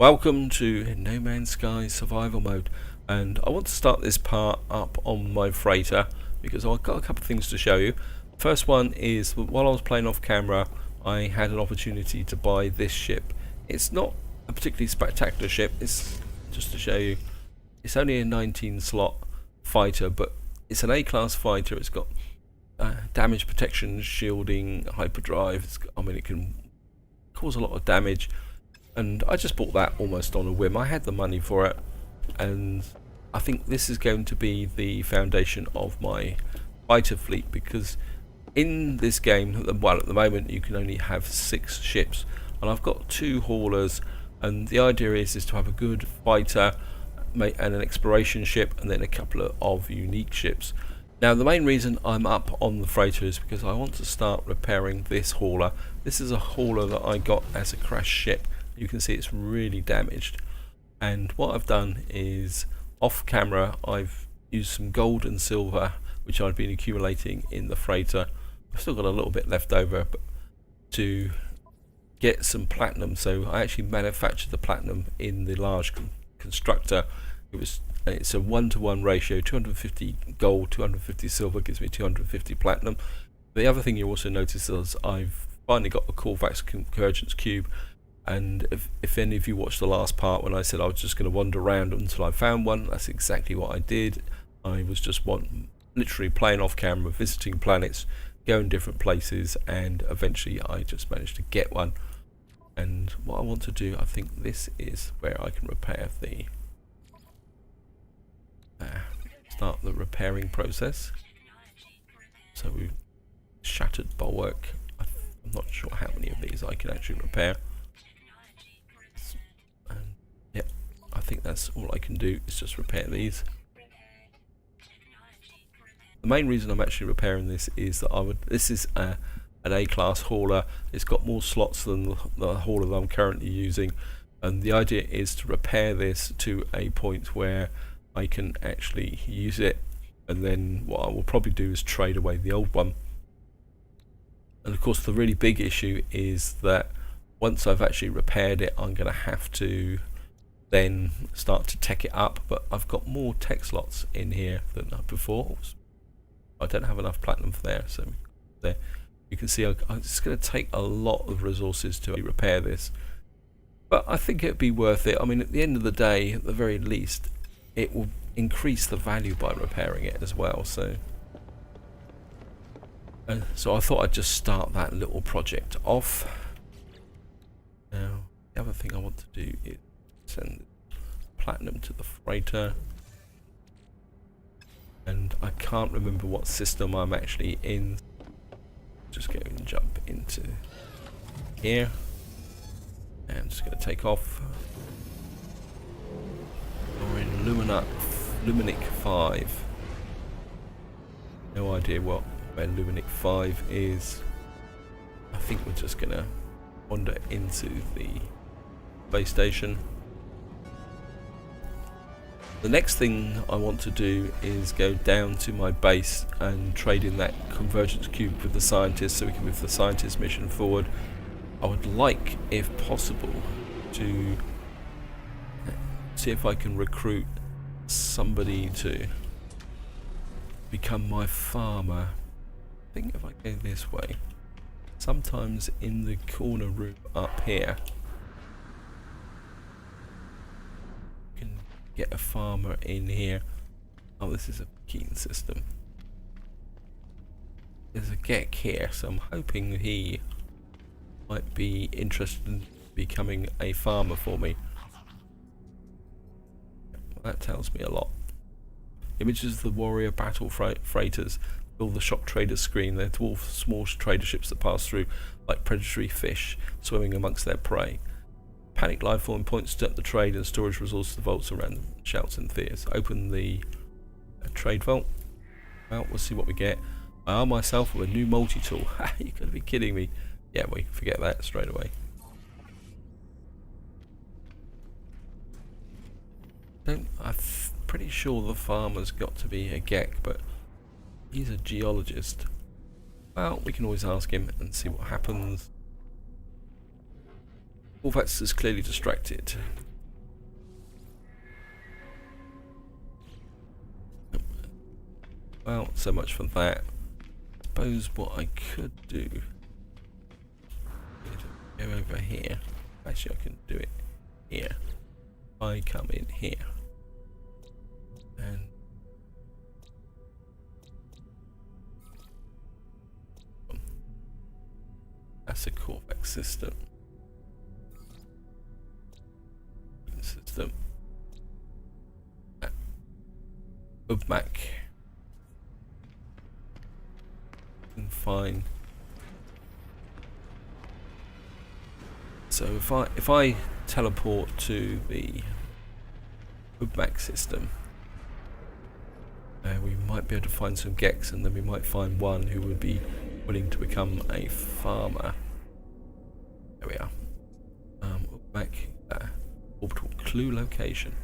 Welcome to No Man's Sky Survival Mode, and I want to start this part up on my freighter because I've got a couple of things to show you. First one is that while I was playing off camera, I had an opportunity to buy this ship. It's not a particularly spectacular ship, it's just to show you. It's only a 19 slot fighter, but it's an A-class fighter. It's got damage protection, shielding, hyperdrive. It can cause a lot of damage. And I just bought that almost on a whim. I had the money for it, and I think this is going to be the foundation of my fighter fleet, because in this game, well, at the moment you can only have 6 ships, and I've got 2 haulers, and the idea is to have a good fighter and an exploration ship, and then a couple of unique ships. Now the main reason I'm up on the freighter is because I want to start repairing this hauler. This is a hauler that I got as a crash ship. You can see it's really damaged, and what I've done is off camera I've used some gold and silver which I've been accumulating in the freighter. I've still got a little bit left over to get some platinum, so I actually manufactured the platinum in the large constructor. It's a 1-to-1 ratio, 250 gold, 250 silver gives me 250 platinum. The other thing you also notice is I've finally got the Corvax convergence cube. And if any of you watched the last part when I said I was just going to wander around until I found one, that's exactly what I did. I was just literally playing off camera, visiting planets, going different places, and eventually I just managed to get one. And what I want to do, I think this is where I can repair the start the repairing process. So we shattered bulwark. I'm not sure how many of these I can actually repair. I think that's all I can do, is just repair these. The main reason I'm actually repairing this is that this is an A-class hauler. It's got more slots than the hauler that I'm currently using, and the idea is to repair this to a point where I can actually use it, and then what I will probably do is trade away the old one. And of course the really big issue is that once I've actually repaired it, I'm going to have to then start to tech it up, but I've got more tech slots in here than before. I don't have enough platinum for there, so there you can see it's going to take a lot of resources to repair this, but I think it'd be worth it. I mean, at the end of the day, at the very least, it will increase the value by repairing it as well. So I thought I'd just start that little project off. Now the other thing I want to do is send platinum to the freighter, and I can't remember what system I'm actually in. Just go and jump into here, and I'm just going to take off. We're in Luminic 5. No idea where Luminic 5 is. I think we're just going to wander into the base station. The next thing I want to do is go down to my base and trade in that convergence cube with the scientists, so we can move the scientist mission forward. I would like, if possible, to see if I can recruit somebody to become my farmer. I think if I go this way, sometimes in the corner room up here, get a farmer in here. Oh, this is a keen system. There's a Gek here, so I'm hoping he might be interested in becoming a farmer for me. That tells me a lot. Images of the warrior battle freighters fill the shock trader screen. They're dwarf small trader ships that pass through like predatory fish swimming amongst their prey. Panic life form points to the trade and storage resources vaults around them, shouts and fears. Open the trade vault. Well, we'll see what we get. I arm myself with a new multi-tool. You gotta be kidding me. Yeah, we forget that straight away. I'm pretty sure the farmer's got to be a Gek, but he's a geologist. Well, we can always ask him and see what happens. Corvax is clearly distracted. Well, so much for that. Suppose what I could do is go over here. Actually, I can do it here. I come in here. And that's a Corvex system. Mac. And fine. So if I teleport to the Mac system, we might be able to find some Geks, and then we might find one who would be willing to become a farmer. There we are. Mac orbital clue location.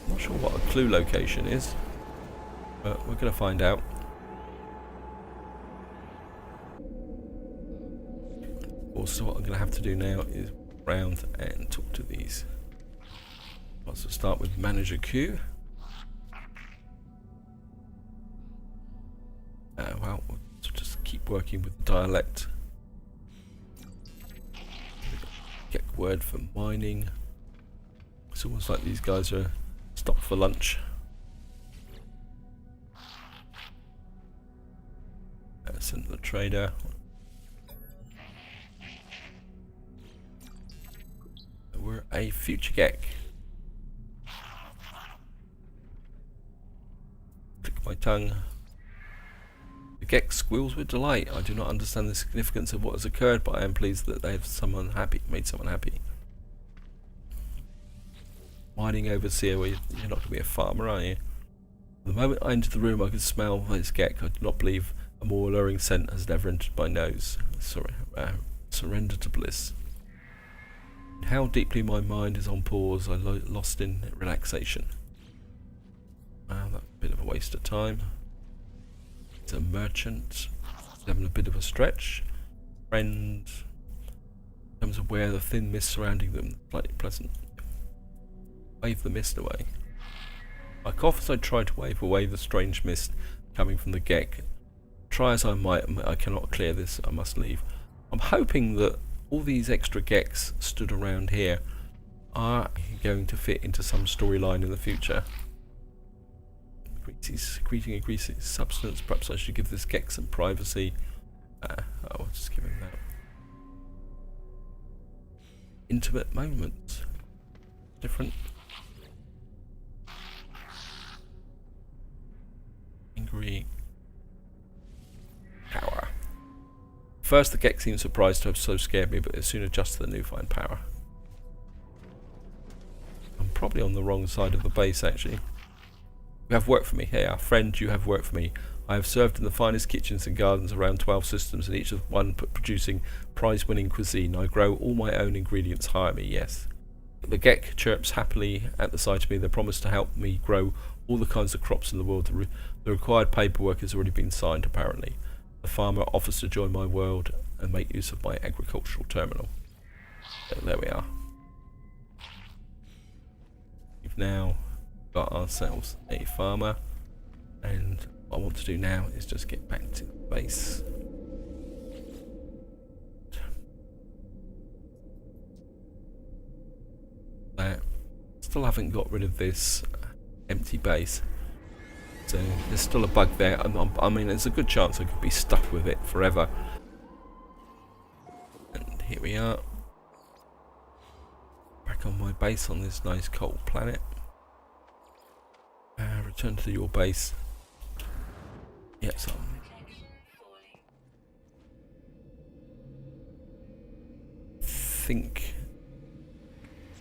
I'm not sure what a clue location is, but we're going to find out. Also, what I'm going to have to do now is round and talk to these. Let's start with manager Q. Well, we'll just keep working with the dialect. Get word for mining. It's almost like these guys are stopped for lunch. Send the trader. We're a future Gek. Click my tongue. The Gek squeals with delight. I do not understand the significance of what has occurred, but I am pleased that they have made someone happy. Mining overseer, well, you're not going to be a farmer, are you? The moment I entered the room, I could smell this Gek. I do not believe a more alluring scent has ever entered my nose. Surrender to bliss. How deeply my mind is on pause, I lost in relaxation. That's a bit of a waste of time. It's a merchant. He's having a bit of a stretch. Friend. Becomes aware of the thin mist surrounding them. Slightly pleasant. Wave the mist away. I cough as I try to wave away the strange mist coming from the Gek. Try as I might, I cannot clear this. I must leave. I'm hoping that all these extra Geks stood around here are going to fit into some storyline in the future. Secreting a greasy substance. Perhaps I should give this Gek some privacy. I'll just give him that. Intimate moments. Different. Angry. Power. First, the Gek seemed surprised to have so scared me, but it soon adjusted to the newfound power. I'm probably on the wrong side of the base, actually. You have work for me. Hey, our friend, you have work for me. I have served in the finest kitchens and gardens around 12 systems, and each of one producing prize-winning cuisine. I grow all my own ingredients. Hire me, yes. The Gek chirps happily at the sight of me. They promise to help me grow all the kinds of crops in the world. The required paperwork has already been signed, apparently. The farmer offers to join my world and make use of my agricultural terminal. So there we are. We've now got ourselves a farmer, and what I want to do now is just get back to the base. Still haven't got rid of this empty base, so there's still a bug there. I mean, there's a good chance I could be stuck with it forever. And here we are, back on my base on this nice cold planet. Return to your base. Yes, think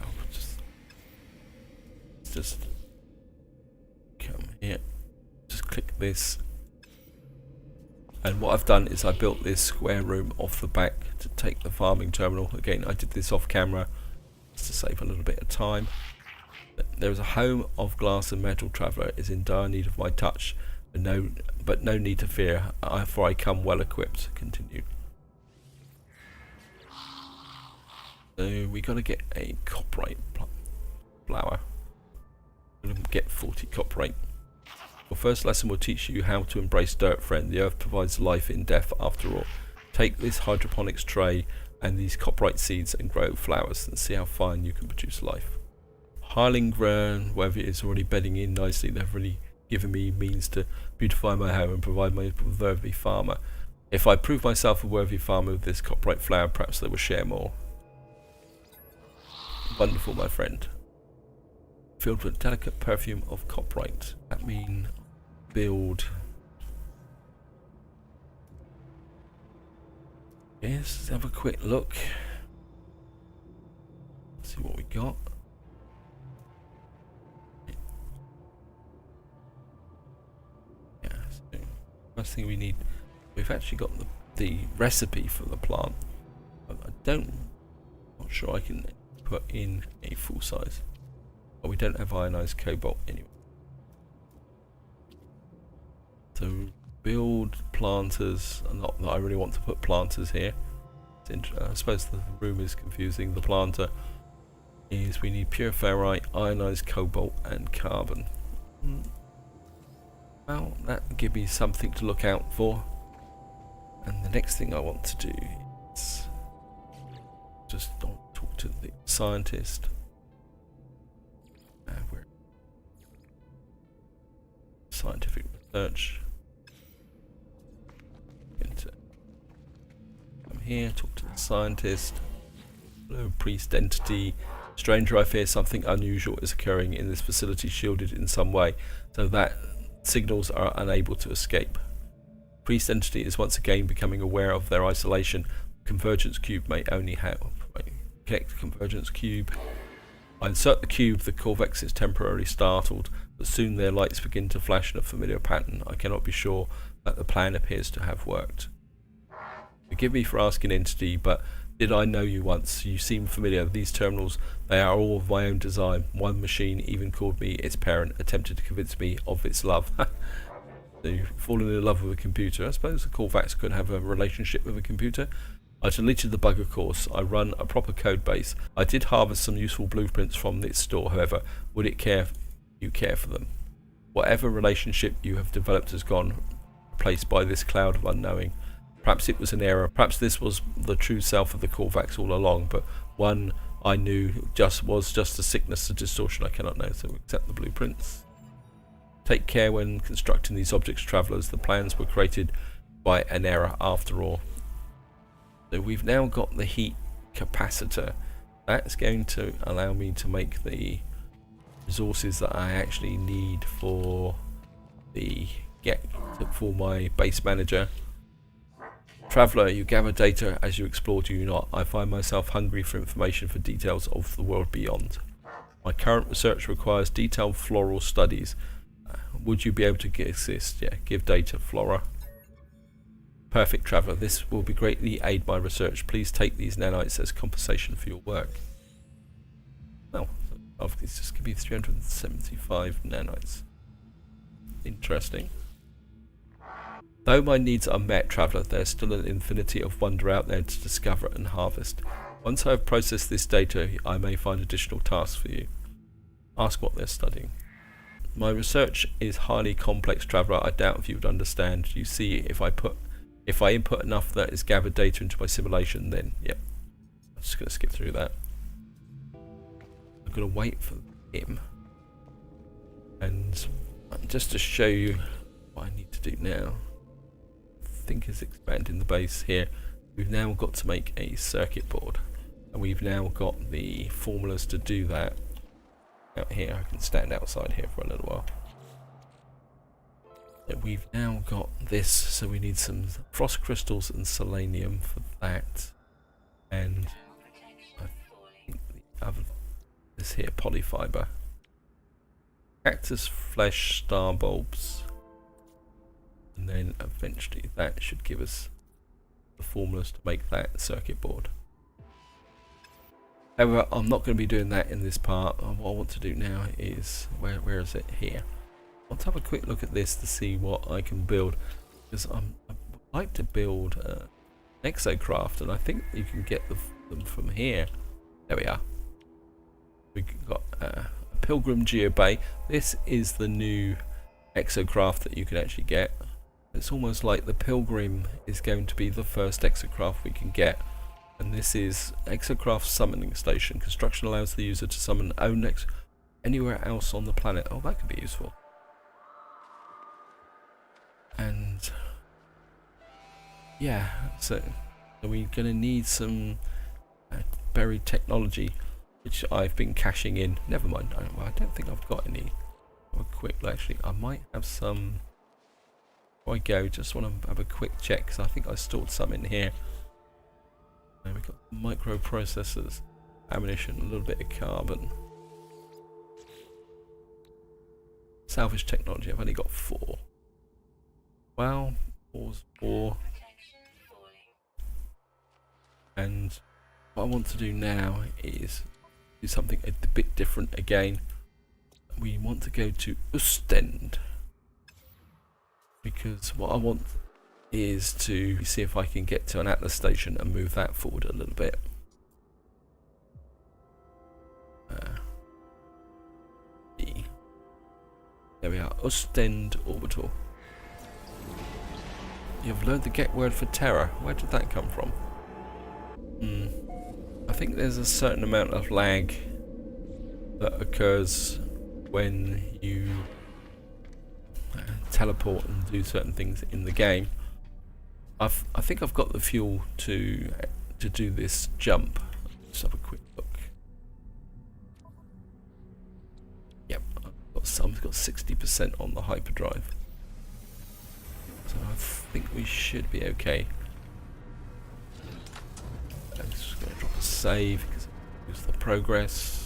I'll just come here, just click this, and what I've done is I built this square room off the back to take the farming terminal. Again, I did this off camera just to save a little bit of time. There is a home of glass and metal. Traveller is in dire need of my touch, but no need to fear, for I come well equipped. Continue. So we got to get a copyright flower. We're going to get 40 copyright. Your first lesson will teach you how to embrace dirt, friend. The earth provides life in death after all. Take this hydroponics tray and these copyright seeds and grow flowers and see how fine you can produce life. Hireling ground, wherever it is, already bedding in nicely. They've really given me means to beautify my home and provide my worthy farmer. If I prove myself a worthy farmer with this copyright flower, perhaps they will share more. Wonderful, my friend. Filled with delicate perfume of copyright. That means build. Yes, let's have a quick look. See what we got. Yeah, so first thing we need, we've actually got the recipe for the plant. Not sure I can put in a full size. But we don't have ionized cobalt anyway. So build planters. Not that I really want to put planters here. I suppose the room is confusing. The planter is we need pure ferrite, ionized cobalt and carbon. Well, that give me something to look out for. And the next thing I want to do is just talk to the scientist. Where scientific research. Come here, talk to the scientist. Hello, priest entity. Stranger, I fear something unusual is occurring in this facility, shielded in some way, so that signals are unable to escape. Priest entity is once again becoming aware of their isolation. Convergence cube may only help. Connect convergence cube. I insert the cube. The Corvex is temporarily startled, but soon their lights begin to flash in a familiar pattern. I cannot be sure that the plan appears to have worked. Forgive me for asking, entity, but did I know you once? You seem familiar. These terminals, they are all of my own design. One machine even called me its parent, attempted to convince me of its love. So you've fallen in love with a computer. I suppose the Corvex could have a relationship with a computer. I deleted the bug, of course. I run a proper code base. I did harvest some useful blueprints from its store, however. Would it care for them? Whatever relationship you have developed has gone, replaced by this cloud of unknowing. Perhaps it was an error. Perhaps this was the true self of the Corvax all along, but one I knew was just a sickness, a distortion I cannot know. So accept the blueprints. Take care when constructing these objects, travelers. The plans were created by an error after all. So we've now got the heat capacitor. That's going to allow me to make the resources that I actually need for my base manager. Traveller, you gather data as you explore, do you not? I find myself hungry for information, for details of the world beyond. My current research requires detailed floral studies. Would you be able to assist? Yeah, give data, Flora. Perfect, Traveller. This will be greatly aid my research. Please take these nanites as compensation for your work. Oh, it's just give me 375 nanites. Interesting. Though my needs are met, Traveller, there is still an infinity of wonder out there to discover and harvest. Once I have processed this data, I may find additional tasks for you. Ask what they're studying. My research is highly complex, Traveller. I doubt if you would understand. You see, if I input enough that is gathered data into my simulation, then yep. I'm just going to skip through that. I'm going to wait for him. And just to show you what I need to do now. I think is expanding the base here. We've now got to make a circuit board. And we've now got the formulas to do that. Out here, I can stand outside here for a little while. We've now got this, so we need some frost crystals and selenium for that. And I think the other, this here, polyfiber. Cactus flesh, star bulbs. And then eventually that should give us the formulas to make that circuit board. However, I'm not going to be doing that in this part. What I want to do now is, where is it? Here. I want to have a quick look at this to see what I can build, because I would like to build an exocraft, and I think you can get them from here. There we are. We've got a Pilgrim Geobay. This is the new exocraft that you can actually get. It's almost like the Pilgrim is going to be the first exocraft we can get. And this is Exocraft Summoning Station. Construction allows the user to summon own anywhere else on the planet. Oh, that could be useful. And yeah, so we're going to need some buried technology, which I've been caching in. Never mind, I don't think I've got any. Have a quick look. Actually, I might have some. Before I go, just want to have a quick check because I think I stored some in here. And we've got microprocessors, ammunition, a little bit of carbon. Salvage technology, I've only got 4. Well, 4. And what I want to do now is do something a bit different again. We want to go to Ostend, because what I want is to see if I can get to an Atlas station and move that forward a little bit. There we are, Ostend Orbital. You've learned the get word for terror. Where did that come from? I think there's a certain amount of lag that occurs when you teleport and do certain things in the game. I think I've got the fuel to do this jump. Let's have a quick look. Yep, I've got some. It's got 60% on the hyperdrive, so I think we should be okay. I'm just going to drop a save because it moves the progress.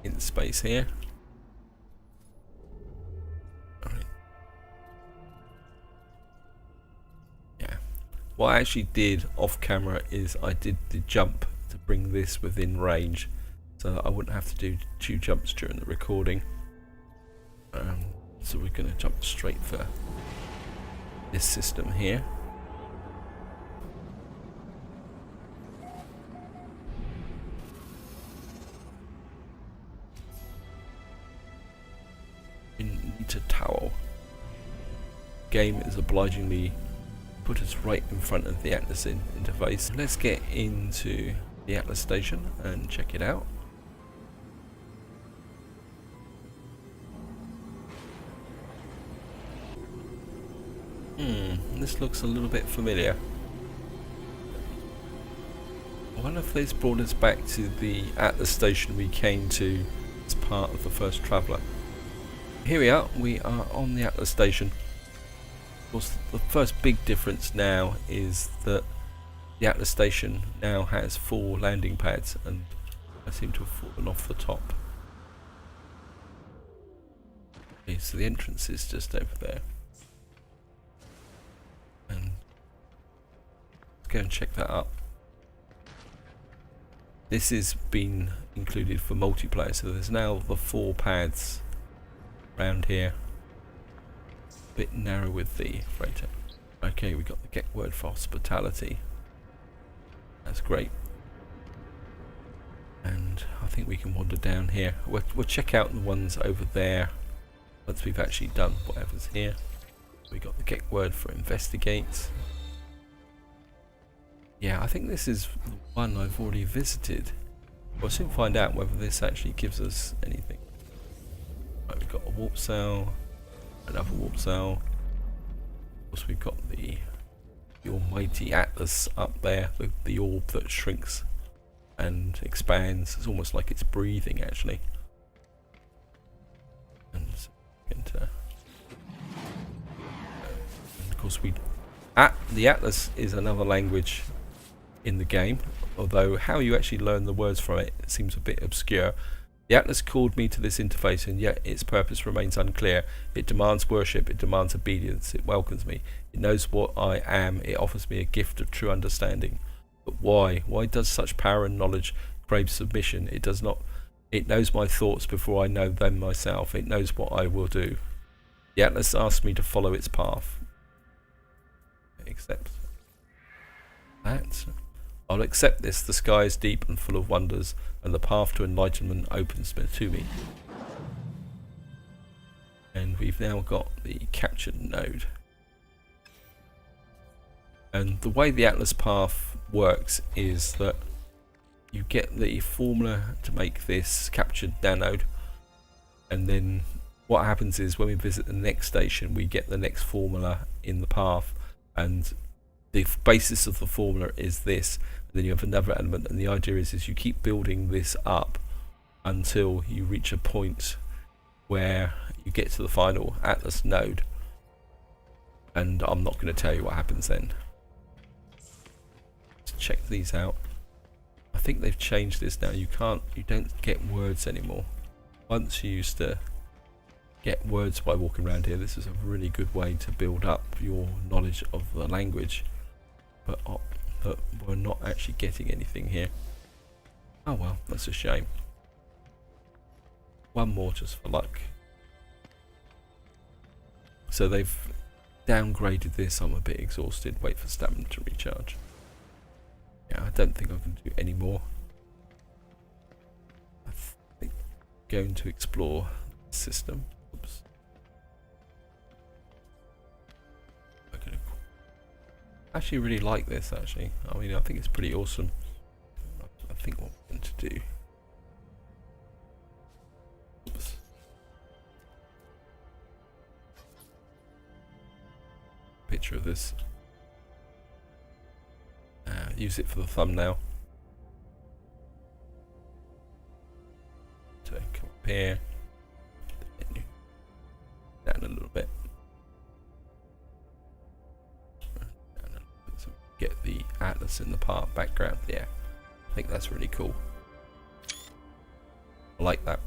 In space here. Alright. Yeah. What I actually did off camera is I did the jump to bring this within range, so that I wouldn't have to do 2 jumps during the recording. So we're going to jump straight for this system here. Into Towel. Game is obligingly put us right in front of the Atlas interface. Let's get into the Atlas station and check it out. This looks a little bit familiar. I wonder if this brought us back to the Atlas station we came to as part of the first Traveller. Here we are on the Atlas station. Of course, the first big difference now is that the Atlas station now has 4 landing pads, and I seem to have fallen off the top. Okay, so the entrance is just over there. And let's go and check that up. This has been included for multiplayer, so there's now the 4 pads around here. A bit narrow with the freighter. Okay, we got the get word for hospitality. That's great. And I think we can wander down here. We'll check out the ones over there once we've actually done whatever's here. We got the get word for investigate. Yeah, I think this is the one I've already visited. We'll soon find out whether this actually gives us anything. Right, we've got a warp cell, another warp cell. Of course, we've got the almighty Atlas up there, the orb that shrinks and expands. It's almost like it's breathing, actually. And of course, the Atlas is another language in the game, although how you actually learn the words from it seems a bit obscure. The Atlas called me to this interface, and yet its purpose remains unclear. It demands worship, it demands obedience, it welcomes me. It knows what I am, it offers me a gift of true understanding. But why? Why does such power and knowledge crave submission? It does not. It knows my thoughts before I know them myself. It knows what I will do. The Atlas asks me to follow its path. Except that. I'll accept this. The sky is deep and full of wonders, and the path to enlightenment opens to me. And we've now got the captured node. And the way the Atlas path works is that you get the formula to make this captured nanode, and then what happens is when we visit the next station we get the next formula in the path, and the basis of the formula is this, and then you have another element, and the idea is you keep building this up until you reach a point where you get to the final Atlas node, and I'm not going to tell you what happens then. Let's check these out. I think they've changed this now. You don't get words anymore. Once you used to get words by walking around here. This is a really good way to build up your knowledge of the language, but we're not actually getting anything here. Oh well, that's a shame. One more just for luck. So they've downgraded this. I'm a bit exhausted. Wait for stamina to recharge. Yeah, I don't think I can do any more. I think I'm going to explore the system. Oops. Okay. I actually really like this, actually. I mean, I think it's pretty awesome. I think what we're going to do. Oops. Picture of this. Use it for the thumbnail. So come up here, down a little bit, so get the Atlas in the park background. Yeah, I think that's really cool. I like that.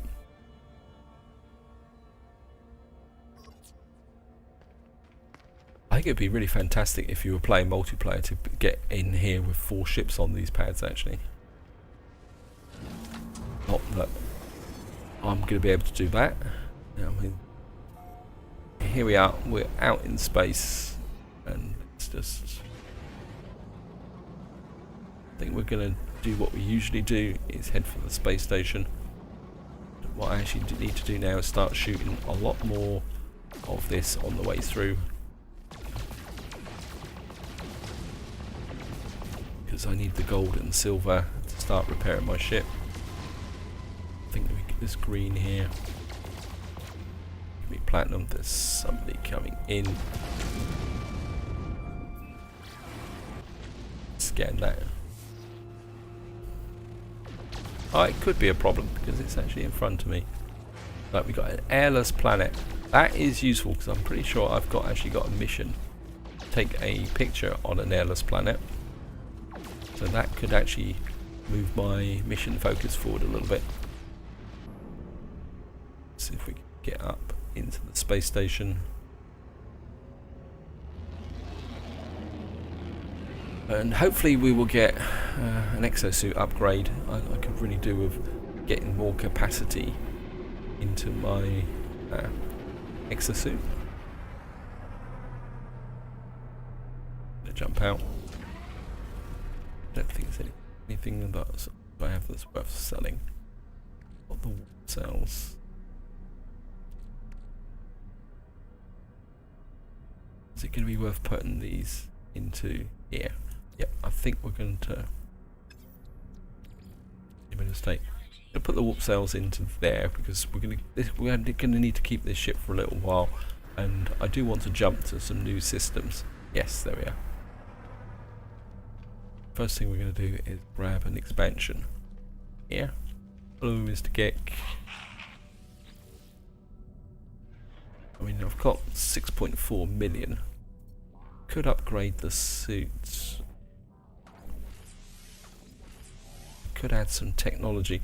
I think it'd be really fantastic if you were playing multiplayer to get in here with 4 ships on these pads, actually. Not that I'm going to be able to do that. I mean, here we are, we're out in space, and it's just... I think we're going to do what we usually do, is head for the space station. What I actually need to do now is start shooting a lot more of this on the way through. Because I need the gold and silver to start repairing my ship. I think we get this green here. Give me platinum. There's somebody coming in. Scan that. Oh, it could be a problem because it's actually in front of me. Like, we got an airless planet. That is useful because I'm pretty sure I've actually got a mission to take a picture on an airless planet. So that could actually move my mission focus forward a little bit. See if we can get up into the space station. And hopefully we will get an exosuit upgrade. I could really do with getting more capacity into my exosuit. Gonna jump out. I don't think there's anything that I have that's worth selling. What the cells? Is it going to be worth putting these into here? Yep, I think we're going to. I'm going to put the warp cells into there because we're going to need to keep this ship for a little while, and I do want to jump to some new systems. Yes, there we are. First thing we're going to do is grab an expansion here. Hello, Mr. Geck. I mean, I've got 6.4 million. Could upgrade the suits. Could add some technology.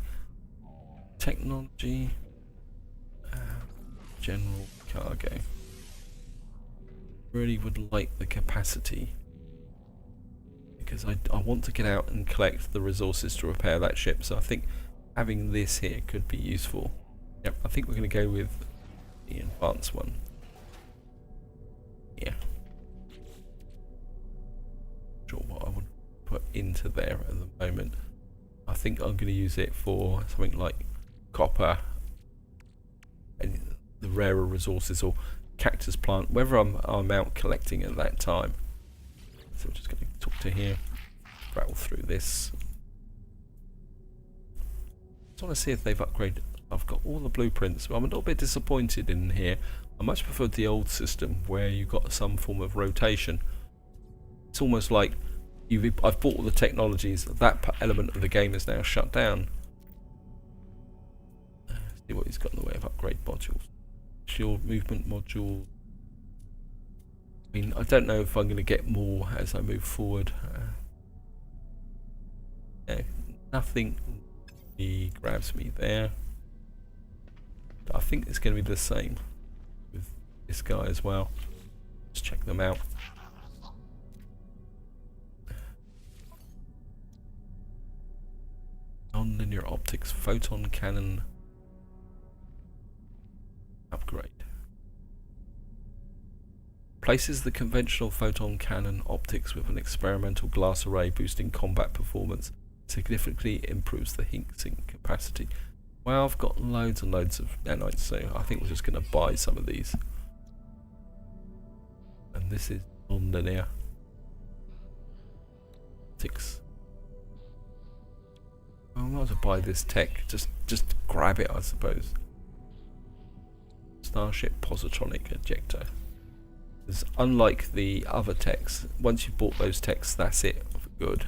General cargo. Really would like the capacity. Because I want to get out and collect the resources to repair that ship, so I think having this here could be useful. Yep, I think we're going to go with the advanced one. Yeah. Sure what I would put into there at the moment. I think I'm going to use it for something like copper and the rarer resources, or cactus plant, whether I'm out collecting at that time. So I'm just going to talk to here, rattle through this. I just want to see if they've upgraded. I've got all the blueprints, but I'm a little bit disappointed in here. I much preferred the old system where you got some form of rotation. It's almost like I've bought all the technologies, that element of the game is now shut down. See what he's got in the way of upgrade modules. Shield movement module. I mean, I don't know if I'm going to get more as I move forward. No, nothing really grabs me there. But I think it's going to be the same with this guy as well. Let's check them out. Non-linear optics photon cannon upgrade. Places the conventional photon cannon optics with an experimental glass array, boosting combat performance. Significantly improves the heat sink capacity. Well, I've got loads and loads of nanites, so I think we're just going to buy some of these. And this is non-linear optics. I might as well buy this tech. Just grab it, I suppose. Starship positronic ejector. Because unlike the other techs, once you've bought those techs, that's it for good.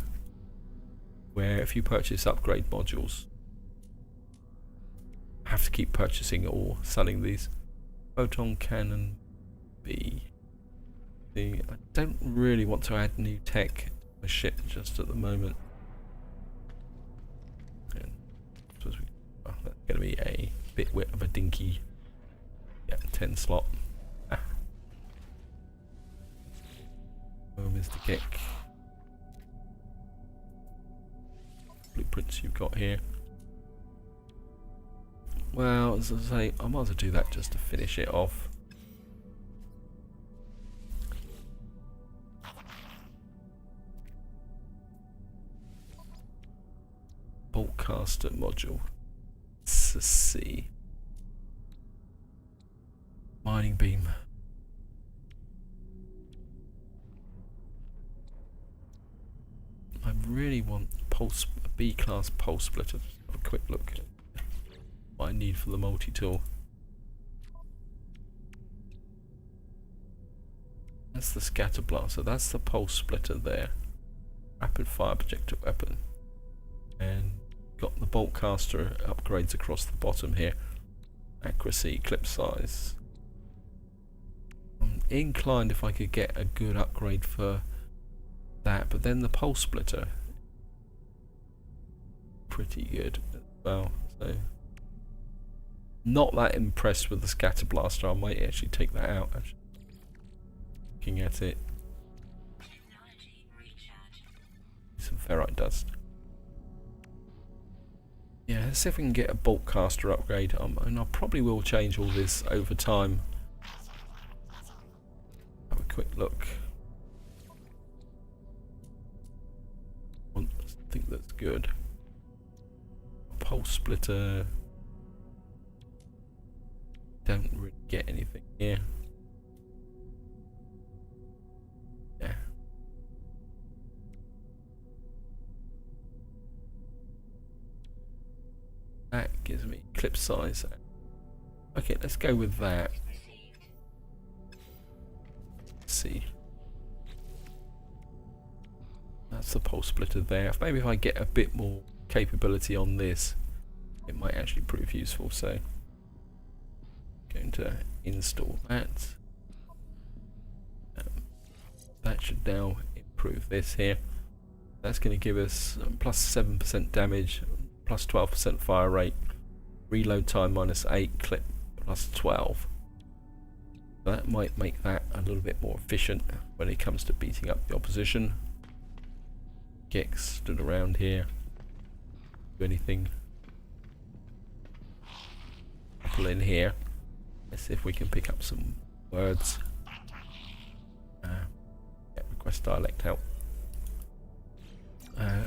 Where if you purchase upgrade modules, you have to keep purchasing or selling these. Photon cannon B. I don't really want to add new tech to my ship just at the moment. Well, that's going to be a bit of a dinky 10 slot. Oh, Mr. Kick. Blueprints you've got here. Well, as I say, I might as well do that just to finish it off. Bolt caster module. Let's see. Mining beam. I really want a B-class pulse splitter. Just have a quick look at what I need for the multi-tool. That's the scatter blaster. That's the pulse splitter there. Rapid fire projectile weapon. And got the bolt caster upgrades across the bottom here. Accuracy, clip size. I'm inclined if I could get a good upgrade for that, but then the pulse splitter pretty good as well. So not that impressed with the scatter blaster. I might actually take that out. Actually, looking at it, some ferrite dust. Yeah, let's see if we can get a bolt caster upgrade. And I probably will change all this over time. Have a quick look. I think that's good. Pulse splitter. Don't really get anything here. Yeah. That gives me clip size. Okay, let's go with that. Let's see. That's the pulse splitter there. Maybe if I get a bit more capability on this, it might actually prove useful. So, going to install that. That should now improve this here. That's going to give us plus 7% damage, plus 12% fire rate, reload time minus 8, clip plus 12. That might make that a little bit more efficient when it comes to beating up the opposition. Gex stood around here. Do anything. Pull in here. Let's see if we can pick up some words. Request dialect help.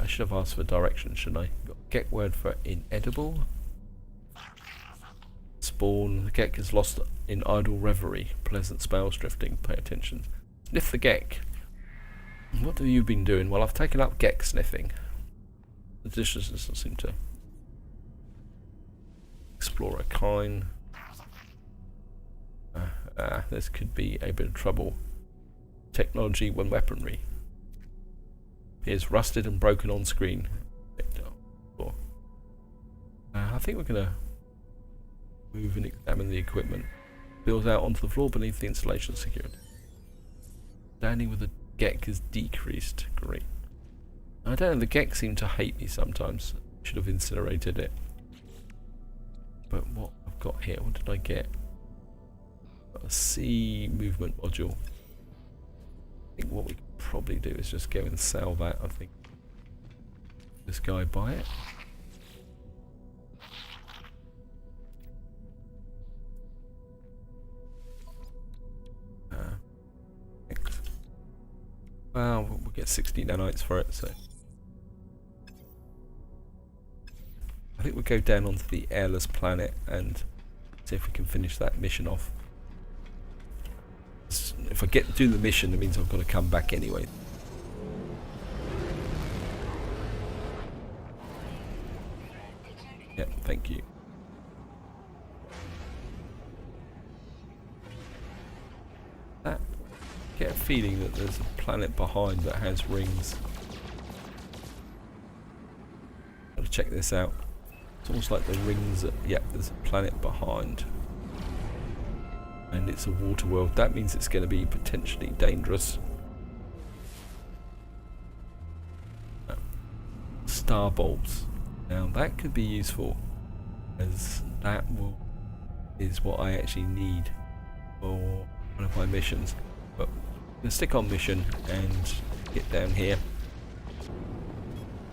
should have asked for directions, shouldn't I? Got Gek word for inedible. Spawn. The Gek is lost in idle reverie. Pleasant spells drifting. Pay attention. Sniff the Gek. What have you been doing? Well, I've taken up Gek sniffing. The dishes doesn't seem to. Explore a coin. This could be a bit of trouble. Technology when weaponry. Appears rusted and broken on screen. I think we're going to move and examine the equipment. Build out onto the floor beneath the installation security. Standing with the Gek is decreased. Great. I don't know, the Gek seem to hate me sometimes. Should have incinerated it. But what I've got here, what did I get? A C movement module. I think what we could probably do is just go and sell that. I think this guy buy it. Well, we'll get 60 nanites for it, so I think we'll go down onto the airless planet and see if we can finish that mission off. If I get to do the mission, it means I've got to come back anyway. Yep, thank you. I get a feeling that there's a planet behind that has rings. Gotta check this out. It's almost like the rings that, yep, there's a planet behind. And it's a water world. That means it's going to be potentially dangerous. Star bulbs. Now that could be useful, as that is what I actually need for one of my missions. But I'm going to stick on mission and get down here.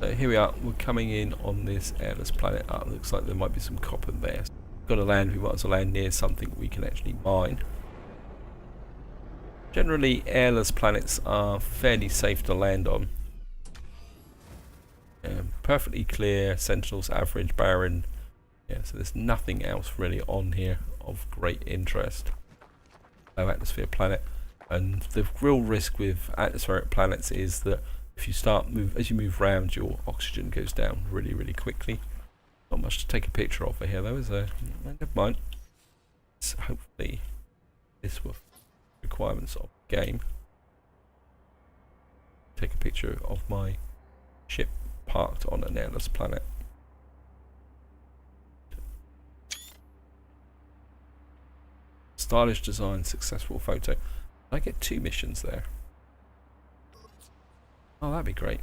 So here we are. We're coming in on this airless planet. Looks like there might be some copper there. Got to land. We might as well land near something we can actually mine. Generally, airless planets are fairly safe to land on. Perfectly clear, Sentinels average, barren. Yeah, so there's nothing else really on here of great interest. Low atmosphere planet, and the real risk with atmospheric planets is that if you as you move around, your oxygen goes down really, really quickly. Not much to take a picture of here though, is there? Never mind. So hopefully this will requirements of the game. Take a picture of my ship parked on an airless planet. Stylish design, successful photo. I get 2 missions there. Oh, that'd be great.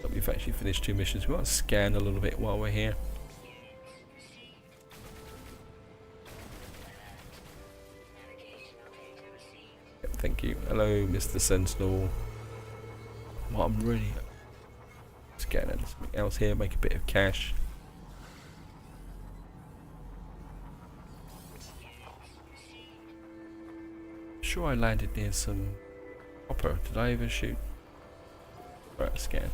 But we've actually finished 2 missions. We might scan a little bit while we're here. Yep, thank you. Hello, Mr. Sentinel. Well, I'm really scanning something else here, make a bit of cash. Sure, I landed near some copper. Did I overshoot? Right, scan.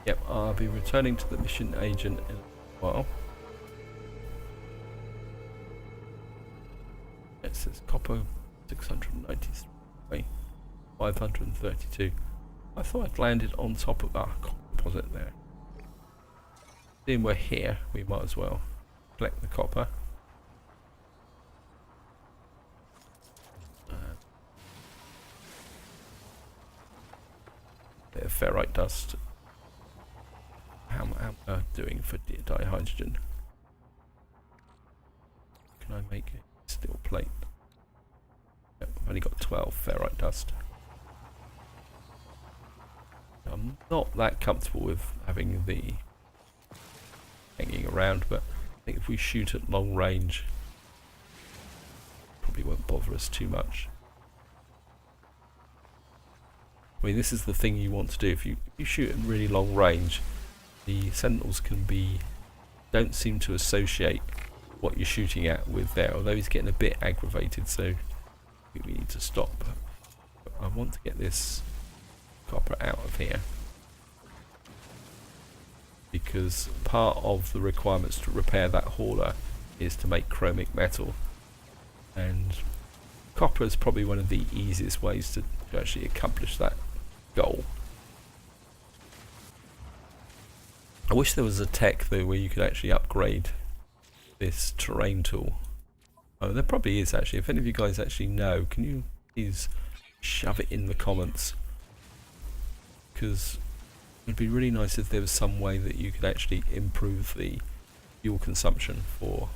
Yep, I'll be returning to the mission agent in a while. It says copper 693, 532. I thought I'd landed on top of our deposit there. Seeing we're here, we might as well collect the copper. Bit of ferrite dust. How am I doing for dihydrogen? Can I make a steel plate? Yep, I've only got 12 ferrite dust. I'm not that comfortable with having the hanging around, but I think if we shoot at long range, probably won't bother us too much. I mean, this is the thing you want to do. If you shoot at really long range, the Sentinels don't seem to associate what you're shooting at with there, although he's getting a bit aggravated, so we need to stop. I want to get this copper out of here, because part of the requirements to repair that hauler is to make chromic metal, and copper is probably one of the easiest ways to actually accomplish that goal. I wish there was a tech though where you could actually upgrade this terrain tool. Oh, there probably is actually. If any of you guys actually know, can you please shove it in the comments? Because it'd be really nice if there was some way that you could actually improve the fuel consumption for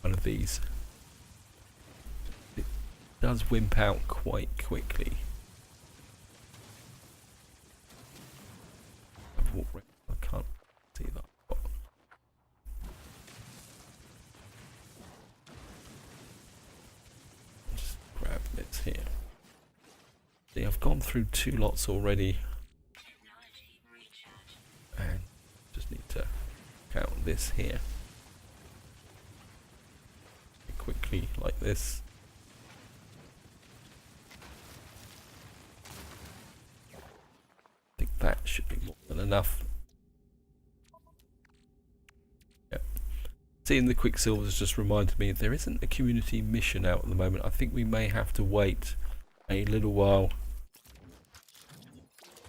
one of these. It does wimp out quite quickly. I can't see that. Just grab this here. See, I've gone through 2 lots already, and just need to count this here quickly like this. I think that should be more than enough. Yep. Seeing the Quicksilver has just reminded me there isn't a community mission out at the moment. I think we may have to wait a little while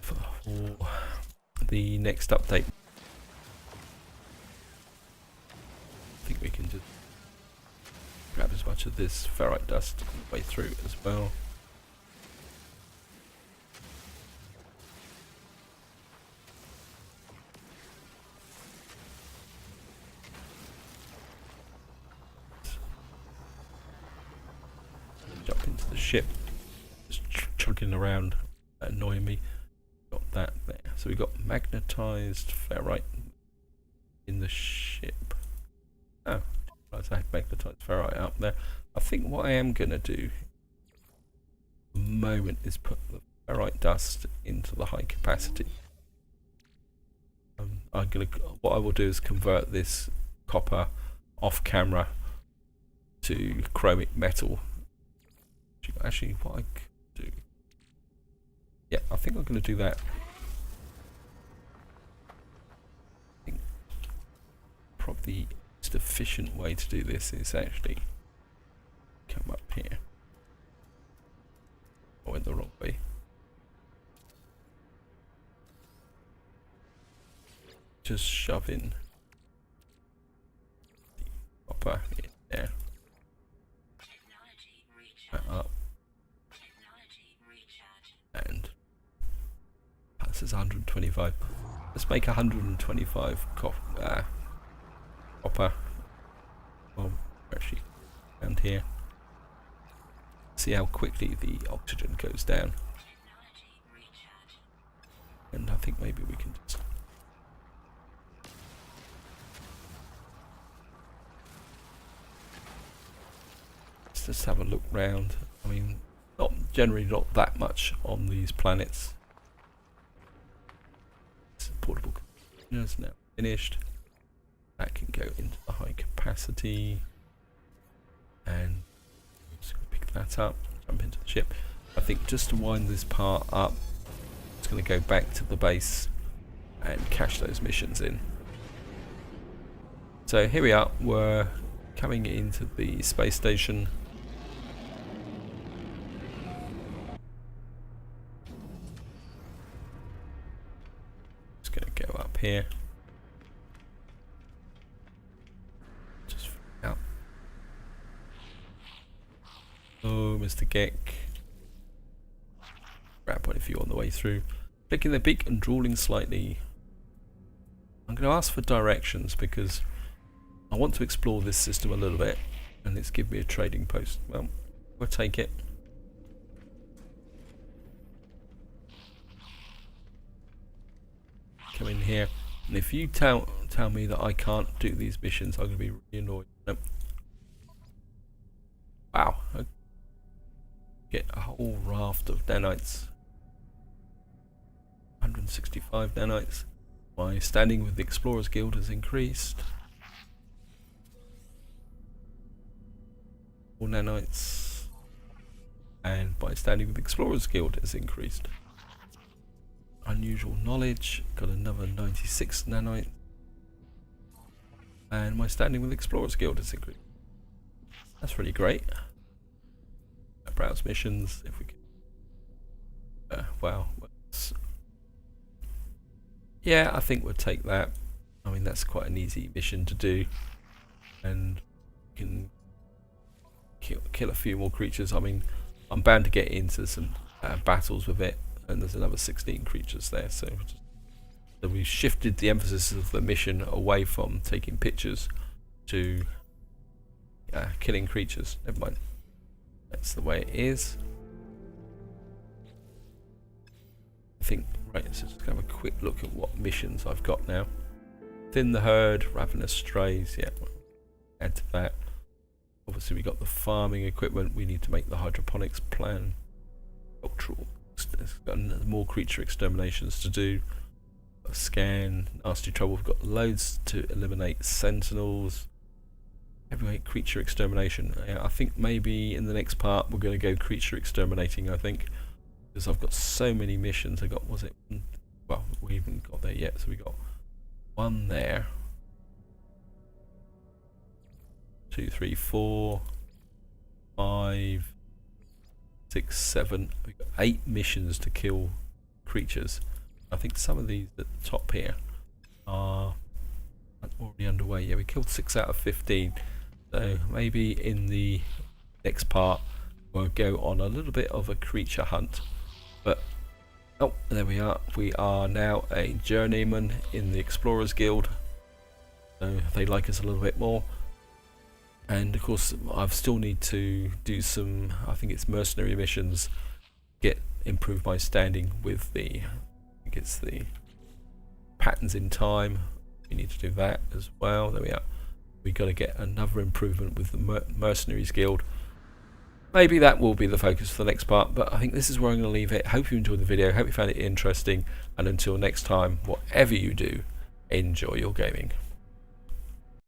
for the next update. I think we can just grab as much of this ferrite dust on the way through as well. Jump into the ship, just chugging around, annoying me. Got that there. So we got magnetized ferrite in the ship. Oh, I had magnetized ferrite up there. I think what I am going to do at the moment is put the ferrite dust into the high capacity. What I will do is convert this copper off camera to chromic metal. Actually, what I could do, yeah, I think I'm going to do that. I think probably the most efficient way to do this is actually come up here. I went the wrong way. Just shove in the copper in there. That up. And this is 125. Let's make 125 copper. Well, actually, around here. See how quickly the oxygen goes down. And I think maybe we can just. Let's just have a look round. I mean, generally not that much on these planets. This portable containers now finished. That can go into the high capacity, and I'm just going to pick that up, jump into the ship. I think just to wind this part up, it's going to go back to the base and cash those missions in. So here we are, we're coming into the space station. Going to go up here. Just out. Oh, Mr. Geck. Grab one of you on the way through. Clicking the beak and drooling slightly. I'm going to ask for directions because I want to explore this system a little bit, and it's given me a trading post. Well, we'll take it. Come in here, and if you tell me that I can't do these missions, I'm going to be really annoyed. Nope. Wow, I get a whole raft of nanites. 165 nanites. My standing with the Explorers Guild has increased. 4 nanites. and my standing with Explorers Guild has increased. Unusual knowledge, got another 96 nanites, and my standing with Explorers Guild has increased. That's really great. Browse missions, if we can. Wow. Yeah, I think we'll take that. I mean, that's quite an easy mission to do, and you can kill a few more creatures. I mean, I'm bound to get into some battles with it, and there's another 16 creatures there, so we shifted the emphasis of the mission away from taking pictures to killing creatures. Never mind, that's the way it is. I think, right, so just have a quick look at what missions I've got now. Thin the herd, ravenous strays, yeah, add to that. Obviously we got the farming equipment, we need to make the hydroponics plan. Cultural, got more creature exterminations to do. A scan, nasty trouble, we've got loads to eliminate sentinels. Heavyweight creature extermination. Yeah, I think maybe in the next part we're going to go creature exterminating, I think. Because I've got so many missions. I got, was it, well, we haven't got there yet, so we got one there. 2, 3, 4, 5, 6, 7. We've got 8 missions to kill creatures. I think some of these at the top here are already underway. Yeah, we killed 6 out of 15. So maybe in the next part we'll go on a little bit of a creature hunt. But oh, there we are. We are now a journeyman in the Explorers Guild. So they like us a little bit more. And of course I still need to do some, I think it's mercenary missions, improve my standing with the, I think it's the patterns in time. We need to do that as well. There we are. We got to get another improvement with the Mercenaries Guild. Maybe that will be the focus for the next part, but I think this is where I'm going to leave it. Hope you enjoyed the video, hope you found it interesting, and until next time, whatever you do, enjoy your gaming.